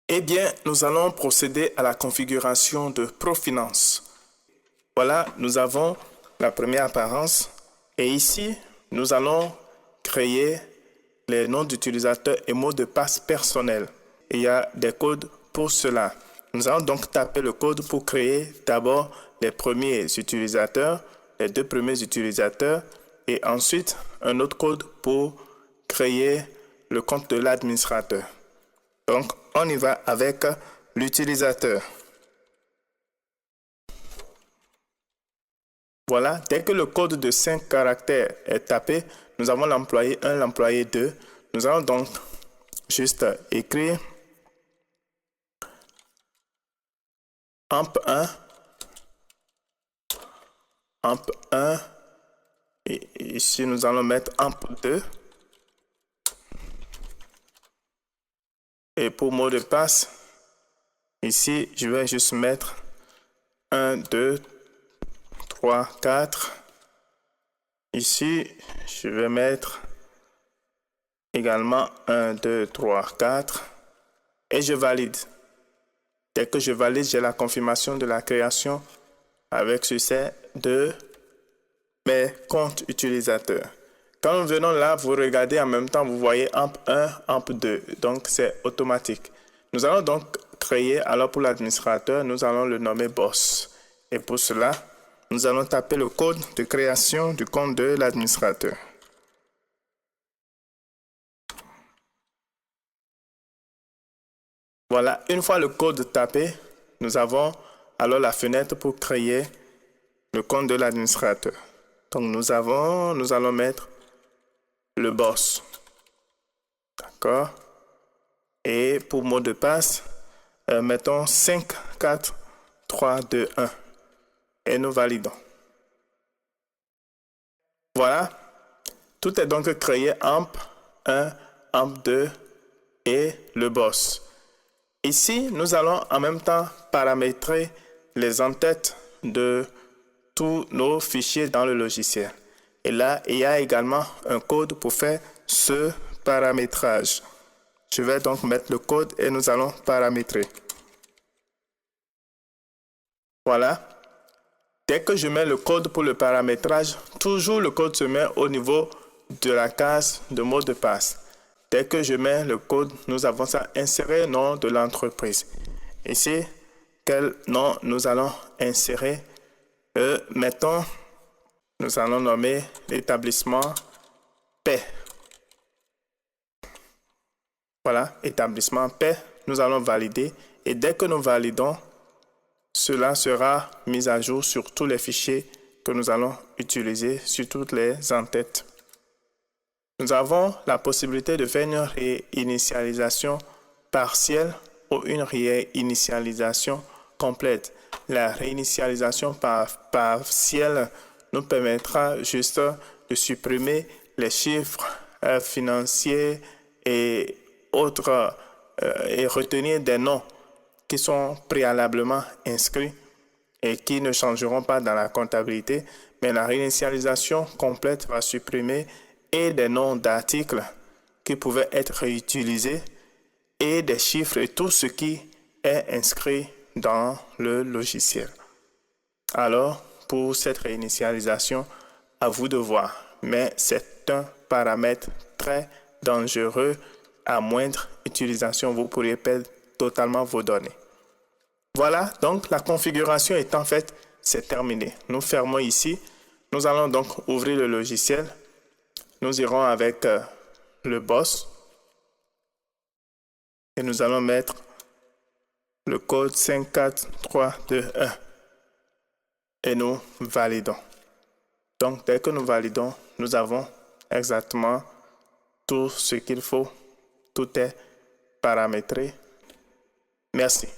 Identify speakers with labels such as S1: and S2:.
S1: Eh bien, nous allons procéder à la configuration de Profinance. Voilà, nous avons la première apparence et ici, nous allons créer les noms d'utilisateurs et mots de passe personnels. Il y a des codes pour cela. Nous allons donc taper le code pour créer d'abord les premiers utilisateurs, les deux premiers utilisateurs et ensuite un autre code pour créer le compte de l'administrateur. Donc, on y va avec l'utilisateur. Voilà, dès que le code de 5 caractères est tapé, nous avons l'employé 1, l'employé 2. Nous allons donc juste écrire AMP1, AMP1, et ici nous allons mettre AMP2. Et pour mot de passe, ici je vais juste mettre 1, 2, 3, 4. Ici, je vais mettre également 1, 2, 3, 4 et je valide. Dès que je valide, j'ai la confirmation de la création avec succès de mes comptes utilisateurs. Quand nous venons là, vous regardez en même temps, vous voyez AMP1, AMP2. Donc, c'est automatique. Nous allons donc créer, alors pour l'administrateur, nous allons le nommer boss. Et pour cela, nous allons taper le code de création du compte de l'administrateur. Voilà, une fois le code tapé, nous avons alors la fenêtre pour créer le compte de l'administrateur. Donc nous allons mettre le boss. D'accord? Et pour mot de passe, mettons 5, 4, 3, 2, 1. Et nous validons. Voilà, tout est donc créé AMP1, AMP2 et le boss. Ici, nous allons en même temps paramétrer les entêtes de tous nos fichiers dans le logiciel. Et là, il y a également un code pour faire ce paramétrage. Je vais donc mettre le code et nous allons paramétrer. Voilà. Dès que je mets le code pour le paramétrage, toujours le code se met au niveau de la case de mot de passe. Dès que je mets le code, nous avons ça insérer nom de l'entreprise. Ici, quel nom nous allons insérer? Mettons, nous allons nommer l'établissement Paix. Voilà, établissement Paix. Nous allons valider et dès que nous validons, cela sera mis à jour sur tous les fichiers que nous allons utiliser, sur toutes les entêtes. Nous avons la possibilité de faire une réinitialisation partielle ou une réinitialisation complète. La réinitialisation partielle nous permettra juste de supprimer les chiffres financiers et autres et retenir des noms qui sont préalablement inscrits et qui ne changeront pas dans la comptabilité, mais la réinitialisation complète va supprimer et des noms d'articles qui pouvaient être réutilisés et des chiffres et tout ce qui est inscrit dans le logiciel. Alors, pour cette réinitialisation, à vous de voir, mais c'est un paramètre très dangereux. À moindre utilisation, vous pourriez perdre totalement vos données. Voilà, donc la configuration étant faite, c'est terminé. Nous fermons ici. Nous allons donc ouvrir le logiciel. Nous irons avec le boss et nous allons mettre le code 54321 et nous validons. Donc, dès que nous validons, nous avons exactement tout ce qu'il faut. Tout est paramétré. Merci.